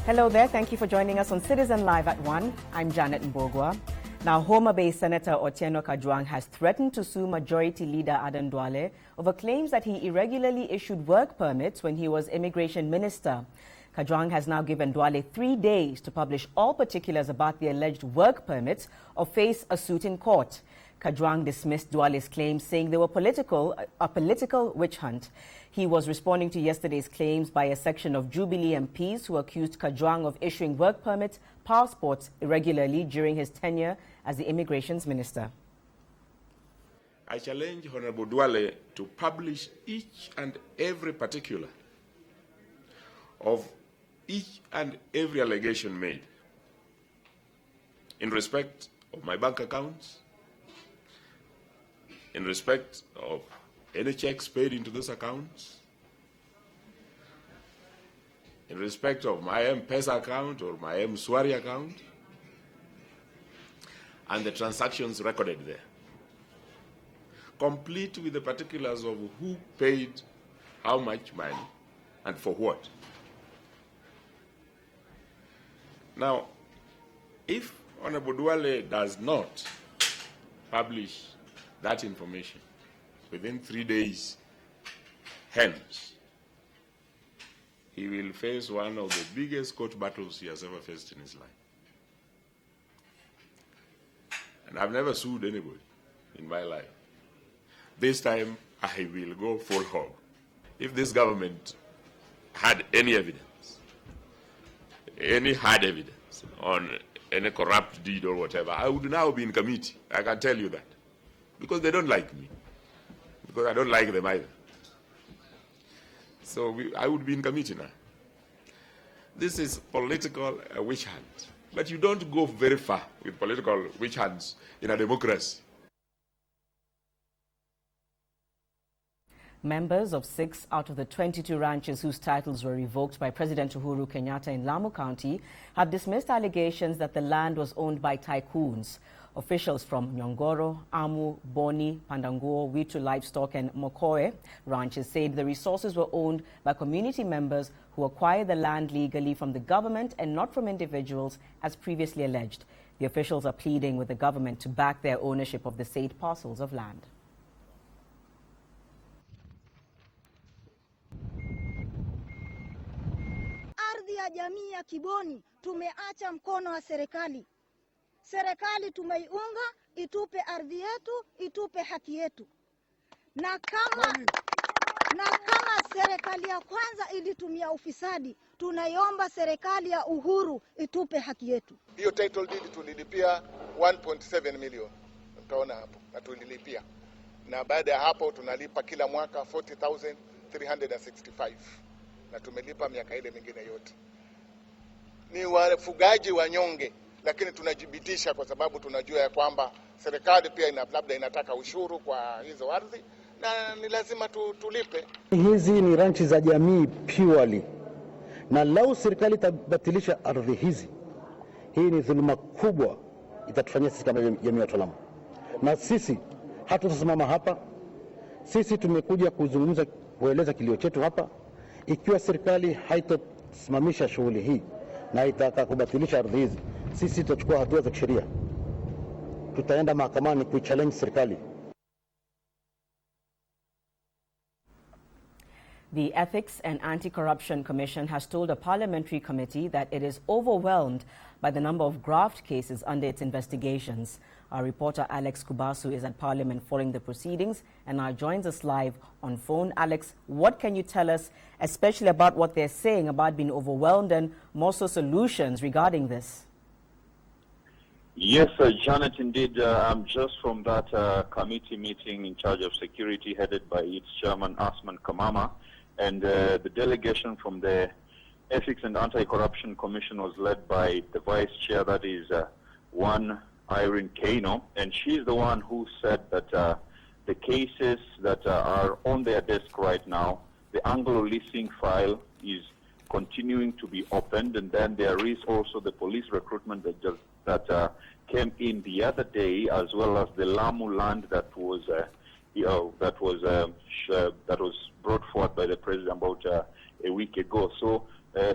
Hello there. Thank you for joining us on Citizen Live at 1. I'm Janet Mbogwa. Now, Homa Bay Senator Otieno Kajwang has threatened to sue Majority Leader Adan Duale over claims that he irregularly issued work permits when he was Immigration Minister. Kajwang has now given Duale 3 days to publish all particulars about the alleged work permits or face a suit in court. Kajwang dismissed Duale's claims, saying they were a political witch hunt. He was responding to yesterday's claims by a section of Jubilee MPs who accused Kajwang of issuing work permits, passports irregularly during his tenure as the Immigrations Minister. I challenge Honorable Duale to publish each and every particular of each and every allegation made in respect of my bank accounts, in respect of any checks paid into those accounts, in respect of my M-Pesa account or my M-Swari account, and the transactions recorded there, complete with the particulars of who paid how much money and for what. Now, if Honorable Duale does not publish that information within 3 days hence, he will face one of the biggest court battles he has ever faced in his life. And I've never sued anybody in my life. This time, I will go full hog. If this government had any evidence, any hard evidence on any corrupt deed or whatever, I would now be in committee. I can tell you that. Because they don't like me. Because I don't like them either. So I would be in committee now. This is political witch hunt. But you don't go very far with political witch hunts in a democracy. Members of 6 out of the 22 ranches whose titles were revoked by President Uhuru Kenyatta in Lamu County have dismissed allegations that the land was owned by tycoons. Officials from Nyongoro, Amu, Boni, Pandanguo, Witu Livestock and Mokoe ranches said the resources were owned by community members who acquired the land legally from the government and not from individuals as previously alleged. The officials are pleading with the government to back their ownership of the said parcels of land. Ardhi ya jamii ya Kiboni tumeacha mkono wa serikali. Serikali tumeiunga, itupe ardhi yetu, itupe haki yetu. Na kama serikali ya kwanza ilitumia ufisadi, tunaiomba serikali ya Uhuru itupe haki yetu. Hiyo title deed tulilipia 1.7 million. Utaona hapo, na tulilipia. Na baada ya hapo tunalipa kila mwaka 40,365. Na tumelipa miaka ile mingine yote. Ni wafugaji wanyonge, lakini tunajibitisha kwa sababu tunajua ya kwamba serikali pia labda inataka ushuru kwa hizo ardhi na ni lazima tulipe. Hizi ni ranchi za jamii purely. Na lau serikali itabatilisha ardhi hizi, hii ni dhuluma kubwa itatufanyia sisi kama jamii ya Watu Lamu. Na sisi hatutasimama hapa. Sisi tumekuja kuzungumza, kueleza kilio chetu hapa. Ikiwa serikali haitasimamisha shughuli hii na itaka kubatilisha ardhi hizi, sisi tutachukua hatua za kisheria. Tutaenda mahakamani kuichallenge serikali. The Ethics and Anti-Corruption Commission has told a parliamentary committee that it is overwhelmed by the number of graft cases under its investigations. Our reporter Alex Kubasu is at Parliament following the proceedings and now joins us live on phone. Alex, what can you tell us, especially about what they're saying about being overwhelmed and more so solutions regarding this? Yes, Janet, indeed. I'm just from that committee meeting in charge of security headed by its chairman, Asman Kamama. And the delegation from the Ethics and Anti-Corruption Commission was led by the vice chair, that is one Irene Kano. And she's the one who said that the cases that are on their desk right now, the Anglo leasing file is continuing to be opened. And then there is also the police recruitment that came in the other day, as well as the Lamu land that was brought forward by the president about a week ago. So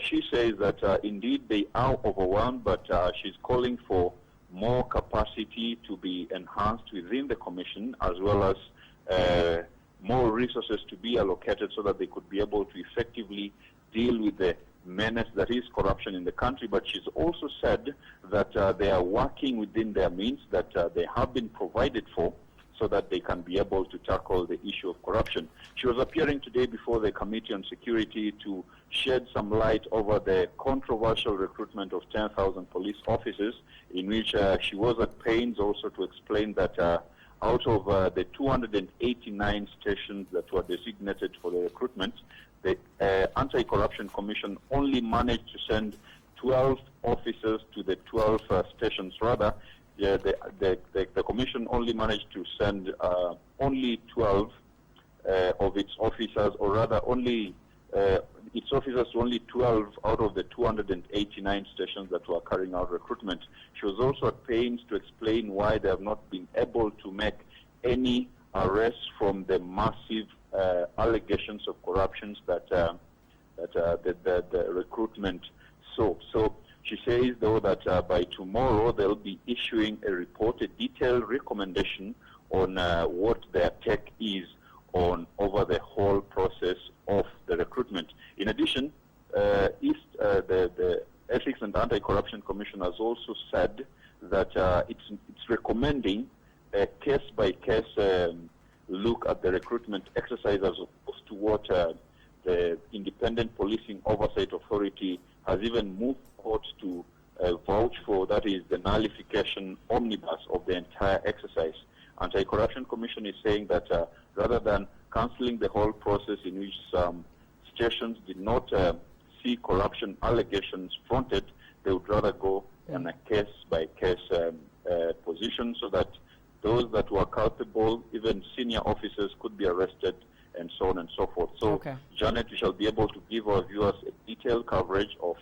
She says that indeed they are overwhelmed, but she's calling for more capacity to be enhanced within the commission, as well as more resources to be allocated so that they could be able to effectively deal with the menace that is corruption in the country. But she's also said that they are working within their means, that they have been provided for, so that they can be able to tackle the issue of corruption. She was appearing today before the Committee on Security to shed some light over the controversial recruitment of 10,000 police officers, in which she was at pains also to explain that out of the 289 stations that were designated for the recruitment, the Anti-Corruption Commission only managed to send 12 officers to the 12 stations. Rather, the Commission only managed to send only 12 of its officers, or rather only its officers to only 12 out of the 289 stations that were carrying out recruitment. She was also at pains to explain why they have not been able to make any arrests from the massive allegations of corruptions that the recruitment saw. So she says, though, that by tomorrow they'll be issuing a report, a detailed recommendation on what their take is on over the whole process of the recruitment. In addition, the Ethics and Anti-Corruption Commission has also said that it's recommending a case-by-case look at the recruitment exercise, as opposed to what the Independent Policing Oversight Authority has even moved forward to vouch for, that is the nullification omnibus of the entire exercise. Anti-Corruption Commission is saying that rather than cancelling the whole process in which some stations did not see corruption allegations fronted, they would rather go on a case-by-case position, so that those that were culpable, even senior officers, could be arrested, and so on and so forth. So, Janet, we shall be able to give our viewers a detailed coverage of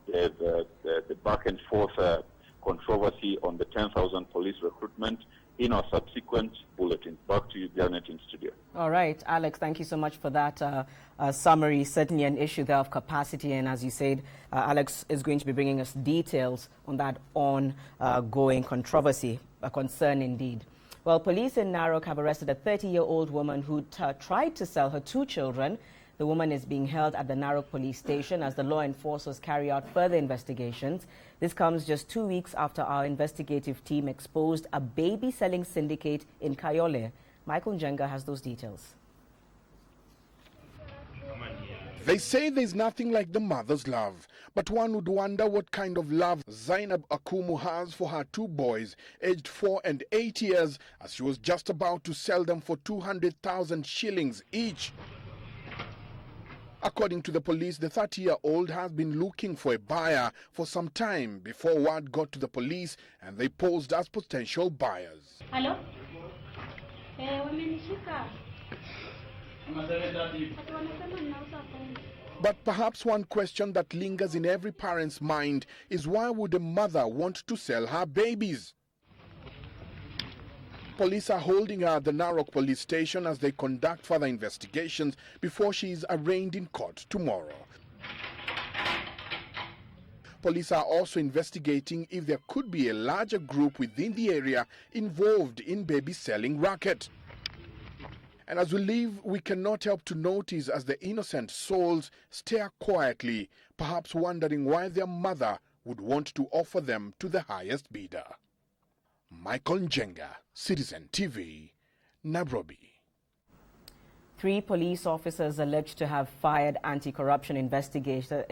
the back and forth controversy on the 10,000 police recruitment in our subsequent bulletin. Back to you, Janet, in studio. All right, Alex, thank you so much for that summary. Certainly an issue there of capacity, and as you said, Alex is going to be bringing us details on that ongoing controversy, a concern indeed. Well, police in Narok have arrested a 30-year-old woman who tried to sell her 2 children. The woman is being held at the Narok police station as the law enforcers carry out further investigations. This comes just 2 weeks after our investigative team exposed a baby-selling syndicate in Kayole. Michael Njenga has those details. They say there's nothing like the mother's love, but one would wonder what kind of love Zainab Akumu has for her 2 boys, aged 4 and 8 years, as she was just about to sell them for 200,000 shillings each. According to the police, the 30-year-old has been looking for a buyer for some time before word got to the police and they posed as potential buyers. Hello? But perhaps one question that lingers in every parent's mind is, why would a mother want to sell her babies? Police are holding her at the Narok police station as they conduct further investigations before she is arraigned in court tomorrow. Police are also investigating if there could be a larger group within the area involved in baby selling racket. And as we leave, we cannot help to notice as the innocent souls stare quietly, perhaps wondering why their mother would want to offer them to the highest bidder. Michael Njenga, Citizen TV, Nairobi. 3 police officers alleged to have fired anti-corruption investigators at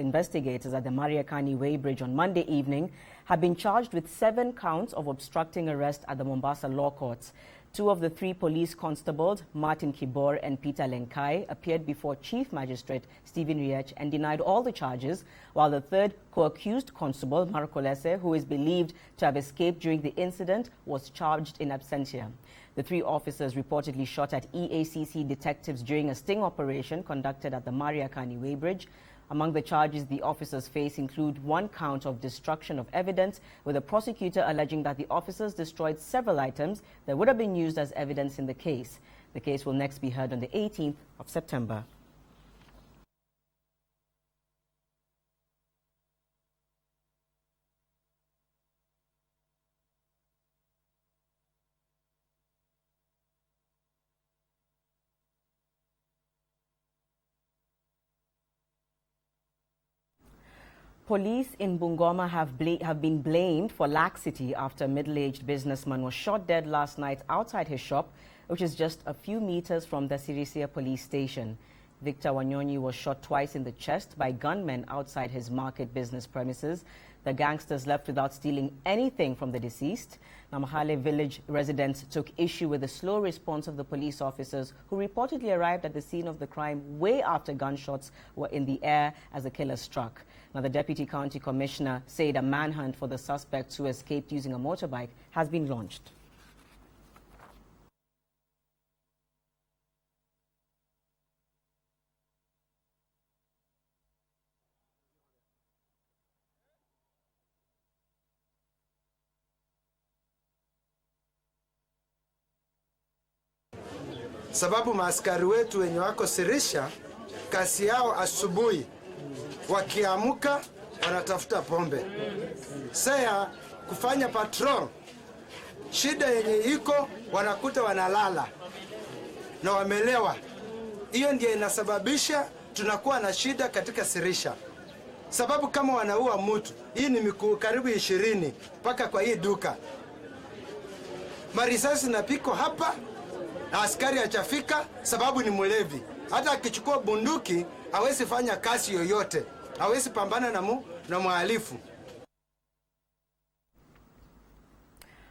the Mariakani Weighbridge on Monday evening have been charged with 7 counts of obstructing arrest at the Mombasa Law Courts. 2 of the 3 police constables, Martin Kibor and Peter Lenkai, appeared before Chief Magistrate Stephen Riech and denied all the charges, while the 3rd co-accused constable, Marco Lese, who is believed to have escaped during the incident, was charged in absentia. The 3 officers reportedly shot at EACC detectives during a sting operation conducted at the Mariakani Weighbridge. Among the charges the officers face include 1 count of destruction of evidence, with the prosecutor alleging that the officers destroyed several items that would have been used as evidence in the case. The case will next be heard on the 18th of September. Police in Bungoma have been blamed for laxity after a middle-aged businessman was shot dead last night outside his shop, which is just a few meters from the Sirisia police station. Victor Wanyonyi was shot twice in the chest by gunmen outside his market business premises. The gangsters left without stealing anything from the deceased. Namahale village residents took issue with the slow response of the police officers who reportedly arrived at the scene of the crime way after gunshots were in the air as the killer struck. Now, the Deputy County Commissioner said a manhunt for the suspects who escaped using a motorbike has been launched. Sababu maaskari wetu wenye wako Sirisia, kasi yao asubuhi wakiamuka wanatafuta pombe. Saya kufanya patrol, shida yenye iko wanakuta wanalala na wamelewa. Hiyo ndiyo inasababisha tunakuwa na shida katika Sirisia. Sababu kama wanaua mtu, hii ni mikuu karibu 20 mpaka kwa hii duka. Marisasi napiko hapa, na askari achafika sababu ni mlevi. Hata akichukua bunduki hawezi fanya kazi yoyote, hawezi pambana na mhalifu.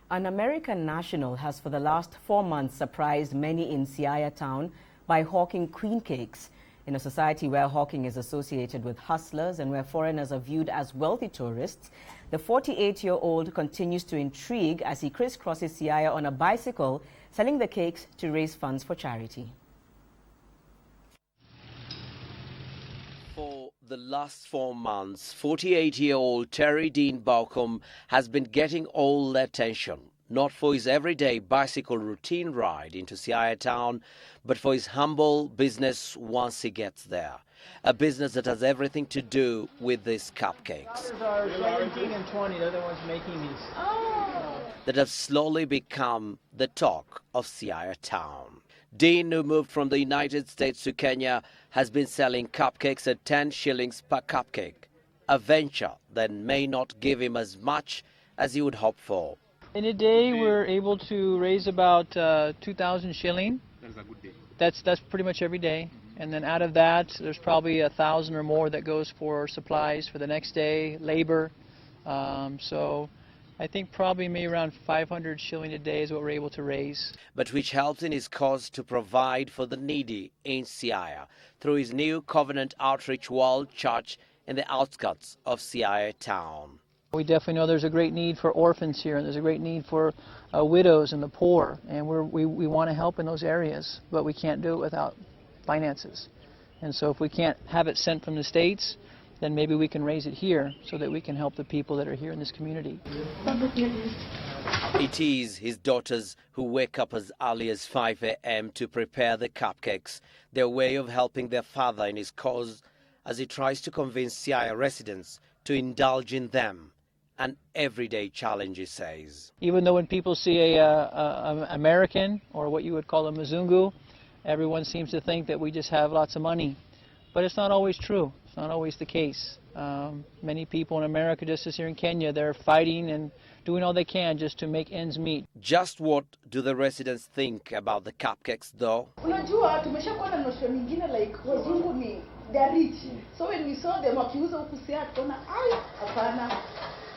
An American national has for the last 4 months surprised many in Siaya town by hawking queen cakes. In a society where hawking is associated with hustlers and where foreigners are viewed as wealthy tourists, the 48-year-old continues to intrigue as he crisscrosses Siaya on a bicycle, selling the cakes to raise funds for charity. For the last 4 months, 48-year-old Terry Dean Balcom has been getting all the attention, not for his everyday bicycle routine ride into Siaya town, but for his humble business once he gets there. A business that has everything to do with these cupcakes. Are 17 and 20, they're the ones making these. Oh. That have slowly become the talk of Siaya town. Dean, who moved from the United States to Kenya, has been selling cupcakes at 10 shillings per cupcake, a venture that may not give him as much as he would hope for. In a day, we're able to raise about 2,000 shilling. That's a good day. That's pretty much every day. And then out of that, there's probably 1,000 or more that goes for supplies for the next day, labor. So I think probably maybe around 500 shilling a day is what we're able to raise. But which helps in his cause to provide for the needy in Siaya through his new Covenant Outreach World Church in the outskirts of Siaya town. We definitely know there's a great need for orphans here, and there's a great need for widows and the poor, and we want to help in those areas, but we can't do it without finances. And so if we can't have it sent from the States, then maybe we can raise it here so that we can help the people that are here in this community. It is his daughters who wake up as early as 5 a.m. to prepare the cupcakes, their way of helping their father in his cause as he tries to convince Siaya residents to indulge in them. An everyday challenge, he says. Even though when people see a American, or what you would call a Mzungu, everyone seems to think that we just have lots of money. But it's not always true. It's not always the case. Many people in America, just as here in Kenya, they're fighting and doing all they can just to make ends meet. Just what do the residents think about the cupcakes, though? Unajua tumeshakuwa na notion nyingine like wazungu ni they're rich. So when we saw them wakiuza huku Siaya tukaona hapana.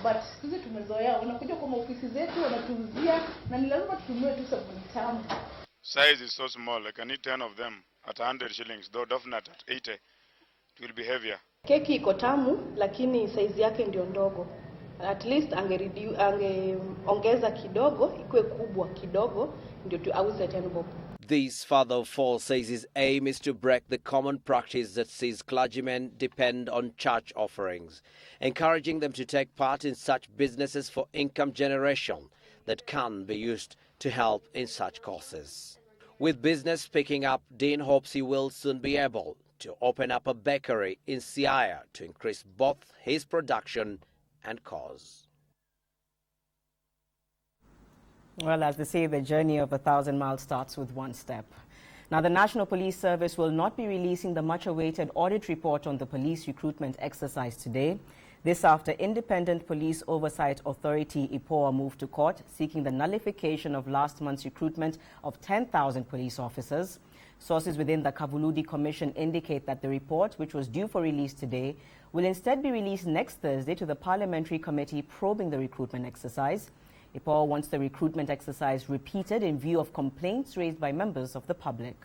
But sisi tumezoea wanakuja kwa ofisi zetu wanatuuzia na ni lazima tutumie tu sabuni tamu. Size is so small, I can eat 10 of them at 100 shillings, though definitely at 80 it will be heavier. Keki iko tamu lakini size yake ndio ndogo. At least angeongeza kidogo ikuwe kubwa kidogo ndio tuauze 10 bob. This father of four says his aim is to break the common practice that sees clergymen depend on church offerings, encouraging them to take part in such businesses for income generation that can be used to help in such causes. With business picking up, Dean hopes he will soon be able to open up a bakery in Siaya to increase both his production and cause. Well, as they say, the journey of 1,000 miles starts with one step. Now, the National Police Service will not be releasing the much-awaited audit report on the police recruitment exercise today. This after Independent Police Oversight Authority IPOA moved to court seeking the nullification of last month's recruitment of 10,000 police officers. Sources within the Kavuludi Commission indicate that the report, which was due for release today, will instead be released next Thursday to the Parliamentary Committee probing the recruitment exercise. IPOA wants the recruitment exercise repeated in view of complaints raised by members of the public.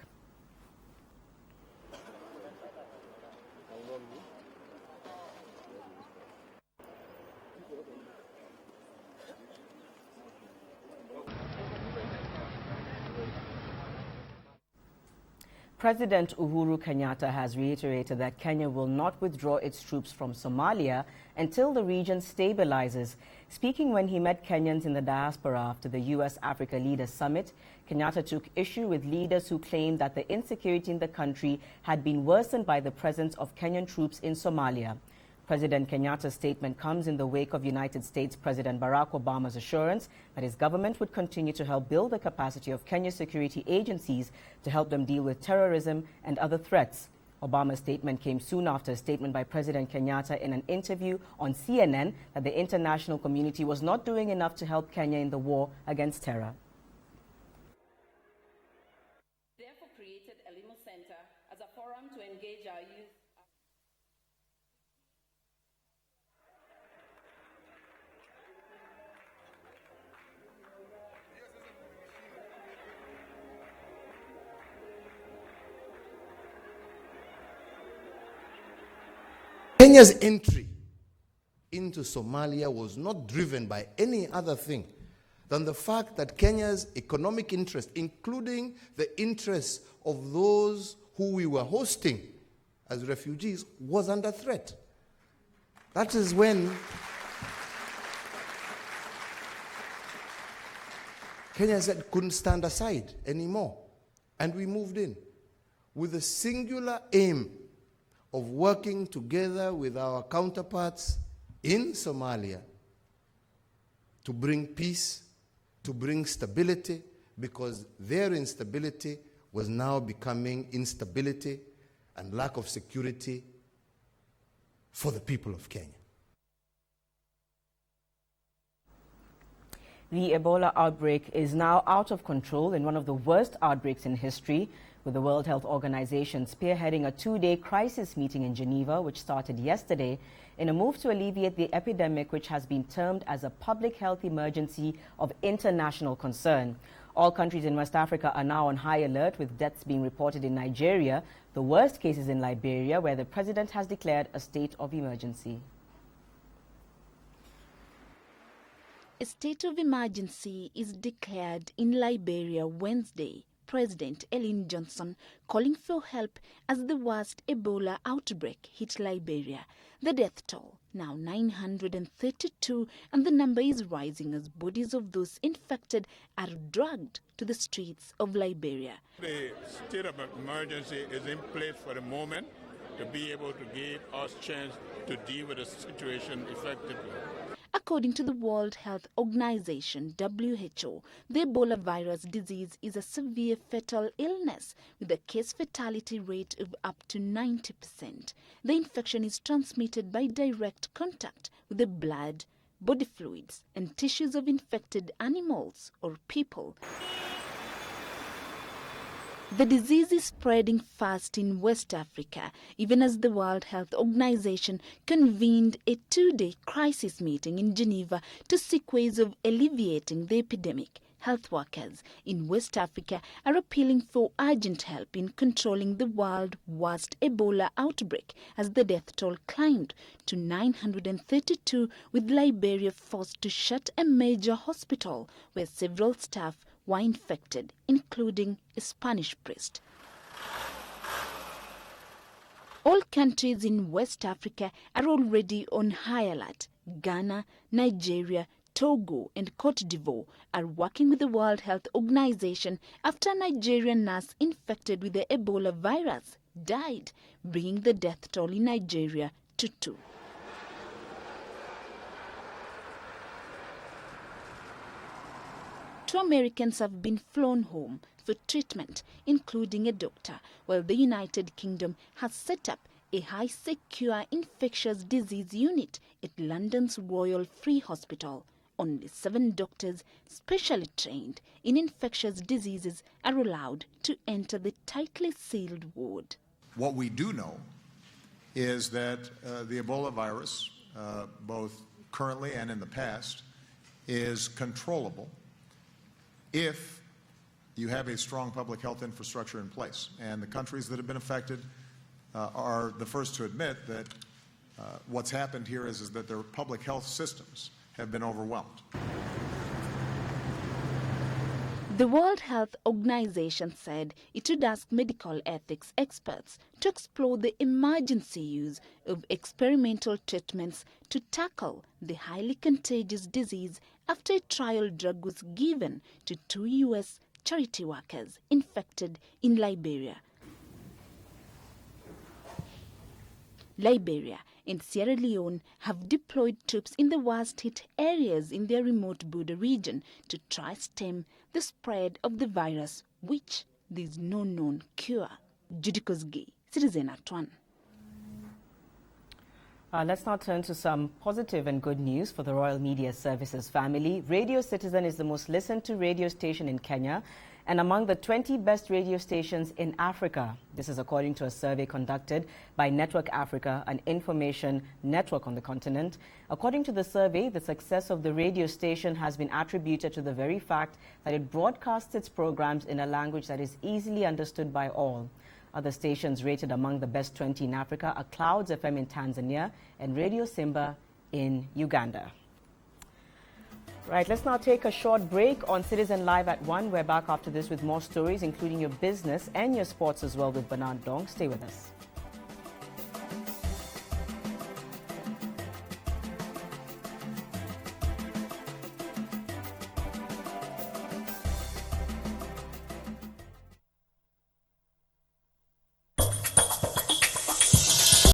President Uhuru Kenyatta has reiterated that Kenya will not withdraw its troops from Somalia until the region stabilizes. Speaking when he met Kenyans in the diaspora after the U.S.-Africa Leaders Summit, Kenyatta took issue with leaders who claimed that the insecurity in the country had been worsened by the presence of Kenyan troops in Somalia. President Kenyatta's statement comes in the wake of United States President Barack Obama's assurance that his government would continue to help build the capacity of Kenya's security agencies to help them deal with terrorism and other threats. Obama's statement came soon after a statement by President Kenyatta in an interview on CNN that the international community was not doing enough to help Kenya in the war against terror. Therefore created Elimo Center as a forum to engage our youth. Kenya's entry into Somalia was not driven by any other thing than the fact that Kenya's economic interest, including the interests of those who we were hosting as refugees, was under threat. That is when Kenya said couldn't stand aside anymore. And we moved in with a singular aim of working together with our counterparts in Somalia to bring peace, to bring stability, because their instability was now becoming instability and lack of security for the people of Kenya. The Ebola outbreak is now out of control in one of the worst outbreaks in history, with the World Health Organization spearheading a two-day crisis meeting in Geneva, which started yesterday, in a move to alleviate the epidemic, which has been termed as a public health emergency of international concern. All countries in West Africa are now on high alert, with deaths being reported in Nigeria, the worst cases in Liberia, where the president has declared a state of emergency. A state of emergency is declared in Liberia Wednesday. President Ellen Johnson calling for help as the worst Ebola outbreak hit Liberia. The death toll, now 932, and the number is rising as bodies of those infected are dragged to the streets of Liberia. The state of emergency is in place for the moment to be able to give us a chance to deal with the situation effectively. According to the World Health Organization, WHO, the Ebola virus disease is a severe fatal illness with a case fatality rate of up to 90%. The infection is transmitted by direct contact with the blood, body fluids, and tissues of infected animals or people. The disease is spreading fast in West Africa, even as the World Health Organization convened a two-day crisis meeting in Geneva to seek ways of alleviating the epidemic. Health workers in West Africa are appealing for urgent help in controlling the world's worst Ebola outbreak as the death toll climbed to 932, with Liberia forced to shut a major hospital where several staff were infected, including a Spanish priest. All countries in West Africa are already on high alert. Ghana, Nigeria, Togo and Cote d'Ivoire are working with the World Health Organization after a Nigerian nurse infected with the Ebola virus died, bringing the death toll in Nigeria to 2. Two Americans have been flown home for treatment, including a doctor, while the United Kingdom has set up a high-secure infectious disease unit at London's Royal Free Hospital. Only 7 doctors specially trained in infectious diseases are allowed to enter the tightly sealed ward. What we do know is that the Ebola virus, both currently and in the past, is controllable if you have a strong public health infrastructure in place. And the countries that have been affected are the first to admit that what's happened here is that their public health systems have been overwhelmed. The World Health Organization said it would ask medical ethics experts to explore the emergency use of experimental treatments to tackle the highly contagious disease after a trial drug was given to 2 U.S. charity workers infected in Liberia. Liberia and Sierra Leone have deployed troops in the worst-hit areas in their remote border region to try stem the spread of the virus, which there is no known cure. Judy Kosgei, Citizen at 1. Let's now turn to some positive and good news for the Royal Media Services family. Radio Citizen is the most listened to radio station in Kenya and among the 20 best radio stations in Africa. This is according to a survey conducted by Network Africa, an information network on the continent. According to the survey, the success of the radio station has been attributed to the very fact that it broadcasts its programs in a language that is easily understood by all. Other stations rated among the best 20 in Africa are Clouds FM in Tanzania and Radio Simba in Uganda. Right, let's now take a short break on Citizen Live at 1. We're back after this with more stories, including your business and your sports as well with Bernard Dong. Stay with us.